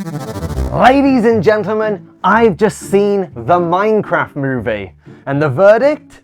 Ladies and gentlemen, I've just seen the Minecraft movie, and the verdict?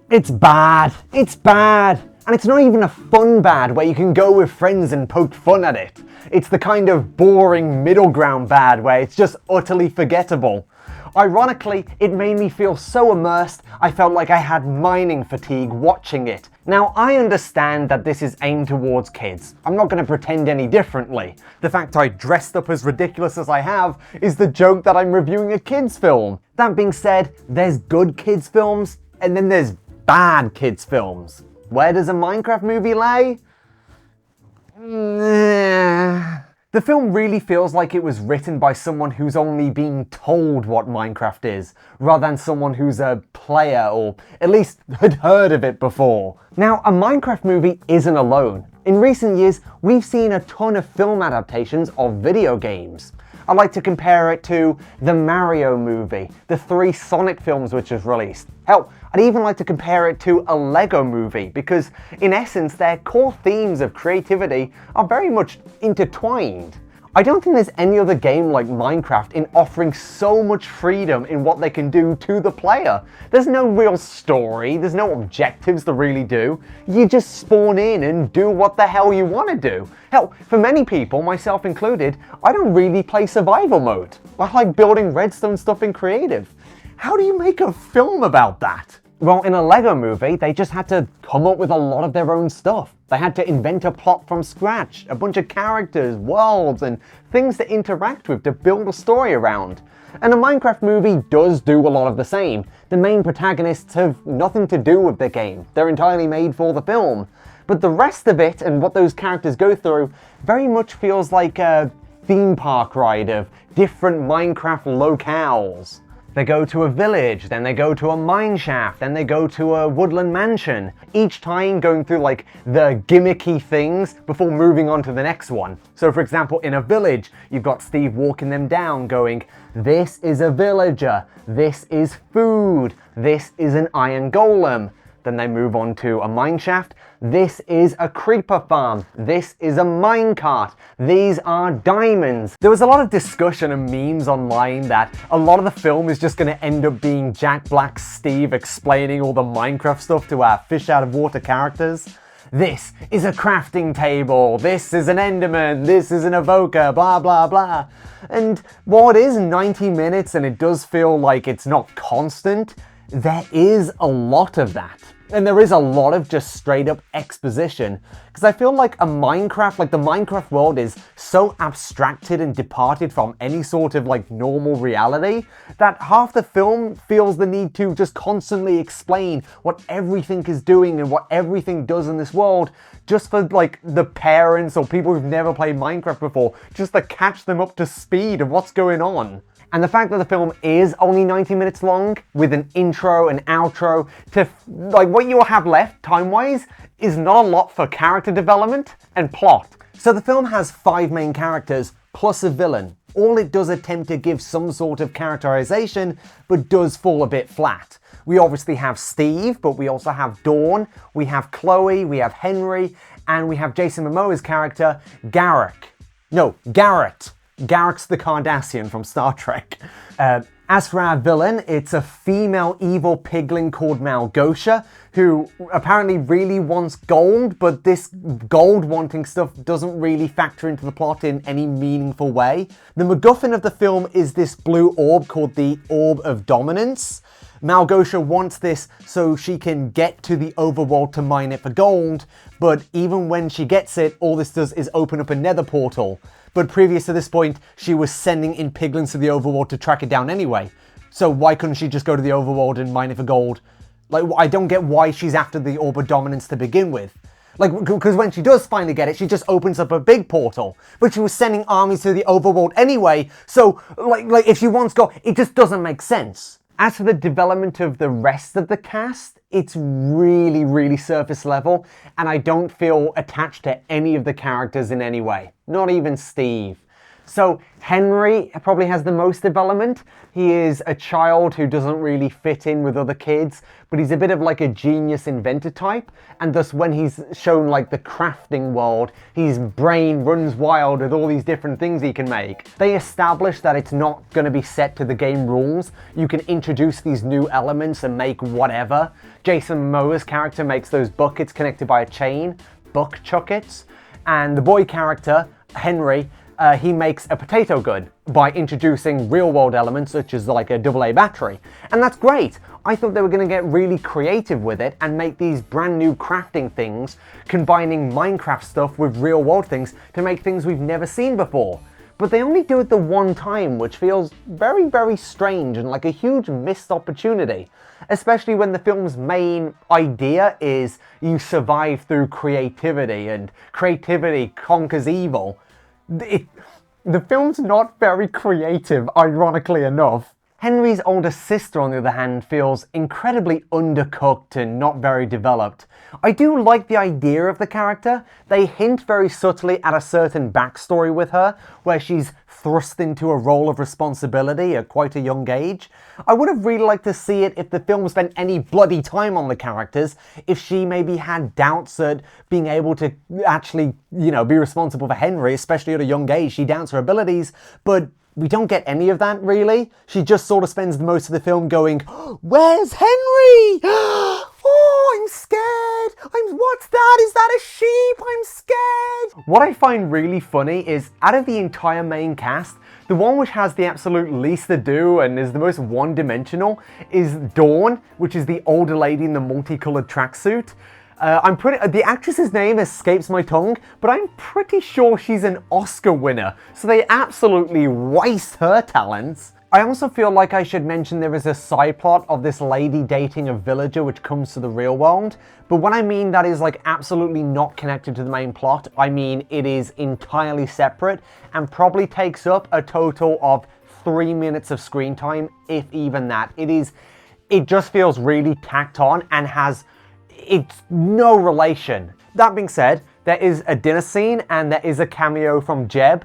It's bad. It's bad. And it's not even a fun bad where you can go with friends and poke fun at it. It's the kind of boring middle ground bad where it's just utterly forgettable. Ironically, it made me feel so immersed, I felt like I had mining fatigue watching it. Now, I understand that this is aimed towards kids. I'm not going to pretend any differently. The fact I dressed up as ridiculous as I have is the joke that I'm reviewing a kids film. That being said, there's good kids films, and then there's bad kids films. Where does a Minecraft movie lay? The film really feels like it was written by someone who's only been told what Minecraft is, rather than someone who's a player or at least had heard of it before. Now, a Minecraft movie isn't alone. In recent years, we've seen a ton of film adaptations of video games. I like to compare it to the Mario movie, the 3 Sonic films which was released. Hell, I'd even like to compare it to a Lego movie because, in essence, their core themes of creativity are very much intertwined. I don't think there's any other game like Minecraft in offering so much freedom in what they can do to the player. There's no real story, there's no objectives to really do. You just spawn in and do what the hell you want to do. Hell, for many people, myself included, I don't really play survival mode. I like building redstone stuff in creative. How do you make a film about that? Well, in a Lego movie, they just had to come up with a lot of their own stuff. They had to invent a plot from scratch, a bunch of characters, worlds, and things to interact with to build a story around. And a Minecraft movie does do a lot of the same. The main protagonists have nothing to do with the game. They're entirely made for the film. But the rest of it and what those characters go through very much feels like a theme park ride of different Minecraft locales. They go to a village, then they go to a mine shaft, then they go to a woodland mansion. Each time going through like the gimmicky things before moving on to the next one. So for example, in a village, you've got Steve walking them down going, this is a villager, this is food, this is an iron golem. Then they move on to a mine shaft. This is a creeper farm. This is a minecart. These are diamonds. There was a lot of discussion and memes online that a lot of the film is just going to end up being Jack Black's Steve explaining all the Minecraft stuff to our fish out of water characters. This is a crafting table. This is an enderman. This is an evoker. Blah, blah, blah. And while it is 90 minutes and it does feel like it's not constant, there is a lot of that. And there is a lot of just straight up exposition. Because I feel like the Minecraft world is so abstracted and departed from any sort of like normal reality that half the film feels the need to just constantly explain what everything is doing and what everything does in this world just for like the parents or people who've never played Minecraft before, just to catch them up to speed of what's going on. And the fact that the film is only 90 minutes long, with an intro and outro, to like what you'll have left time-wise is not a lot for character development and plot. So the film has 5 main characters plus a villain. All it does attempt to give some sort of characterization, but does fall a bit flat. We obviously have Steve, but we also have Dawn, we have Chloe, we have Henry, and we have Jason Momoa's character, Garrett. Garrick's the Cardassian from Star Trek. As for our villain, it's a female evil pigling called Malgosia, who apparently really wants gold, but this gold wanting stuff doesn't really factor into the plot in any meaningful way. The MacGuffin of the film is this blue orb called the Orb of Dominance. Malgosia wants this so she can get to the overworld to mine it for gold, but even when she gets it, all this does is open up a nether portal. But previous to this point, she was sending in piglins to the overworld to track it down anyway. So why couldn't she just go to the overworld and mine it for gold? Like, I don't get why she's after the Orb of Dominance to begin with. Like, because when she does finally get it, she just opens up a big portal. But she was sending armies to the overworld anyway, so, like if she wants gold, it just doesn't make sense. As for the development of the rest of the cast, it's really, really surface level, and I don't feel attached to any of the characters in any way. Not even Steve. So Henry probably has the most development. He is a child who doesn't really fit in with other kids, but he's a bit of like a genius inventor type, and thus when he's shown like the crafting world, his brain runs wild with all these different things he can make. They establish that it's not going to be set to the game rules. You can introduce these new elements and make whatever. Jason Momoa's character makes those buckets connected by a chain, buck chuckets, and the boy character, Henry, he makes a potato gun by introducing real-world elements such as like a AA battery. And that's great. I thought they were going to get really creative with it and make these brand new crafting things, combining Minecraft stuff with real-world things to make things we've never seen before. But they only do it the one time, which feels very, very strange and like a huge missed opportunity. Especially when the film's main idea is you survive through creativity and creativity conquers evil. The film's not very creative, ironically enough. Henry's older sister, on the other hand, feels incredibly undercooked and not very developed. I do like the idea of the character. They hint very subtly at a certain backstory with her, where she's thrust into a role of responsibility at quite a young age. I would have really liked to see it if the film spent any bloody time on the characters, if she maybe had doubts at being able to actually, be responsible for Henry, especially at a young age. She doubts her abilities, but we don't get any of that, really. She just sort of spends most of the film going, "Where's Henry? Oh, I'm scared. What's that? Is that a sheep? I'm scared." What I find really funny is, out of the entire main cast, the one which has the absolute least to do and is the most one-dimensional is Dawn, which is the older lady in the multicolored tracksuit. The actress's name escapes my tongue, but I'm pretty sure she's an Oscar winner, so they absolutely waste her talents. I also feel like I should mention there is a side plot of this lady dating a villager which comes to the real world, but when I mean that is like absolutely not connected to the main plot, I mean it is entirely separate and probably takes up a total of 3 minutes of screen time, if even that. It just feels really tacked on and it's no relation. That being said, there is a dinner scene and there is a cameo from Jeb.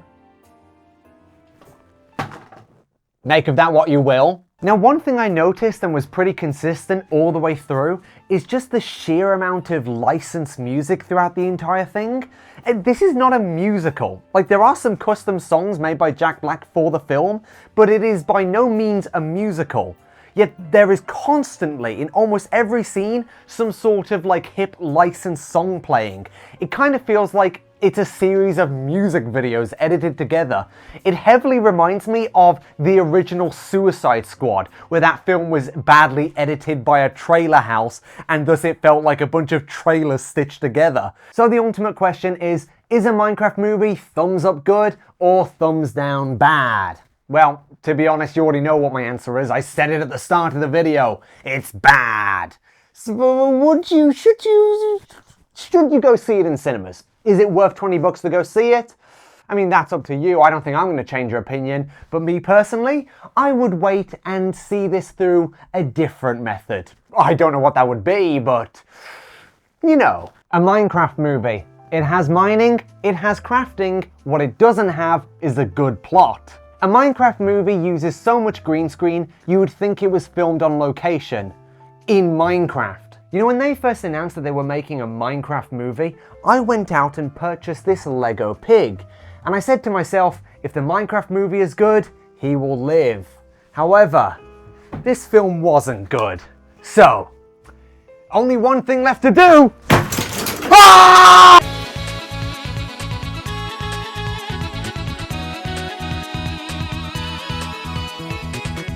Make of that what you will. Now, one thing I noticed and was pretty consistent all the way through is just the sheer amount of licensed music throughout the entire thing. And this is not a musical. Like, there are some custom songs made by Jack Black for the film, but it is by no means a musical. Yet there is constantly, in almost every scene, some sort of like hip licensed song playing. It kind of feels like it's a series of music videos edited together. It heavily reminds me of the original Suicide Squad, where that film was badly edited by a trailer house, and thus it felt like a bunch of trailers stitched together. So the ultimate question is a Minecraft movie thumbs up good or thumbs down bad? Well, to be honest, you already know what my answer is. I said it at the start of the video. It's bad. So should you go see it in cinemas? Is it worth 20 bucks to go see it? I mean, that's up to you. I don't think I'm going to change your opinion. But me personally, I would wait and see this through a different method. I don't know what that would be, but a Minecraft movie. It has mining, it has crafting. What it doesn't have is a good plot. A Minecraft movie uses so much green screen, you would think it was filmed on location. In Minecraft. When they first announced that they were making a Minecraft movie, I went out and purchased this Lego pig. And I said to myself, if the Minecraft movie is good, he will live. However, this film wasn't good. So, only one thing left to do. Ah!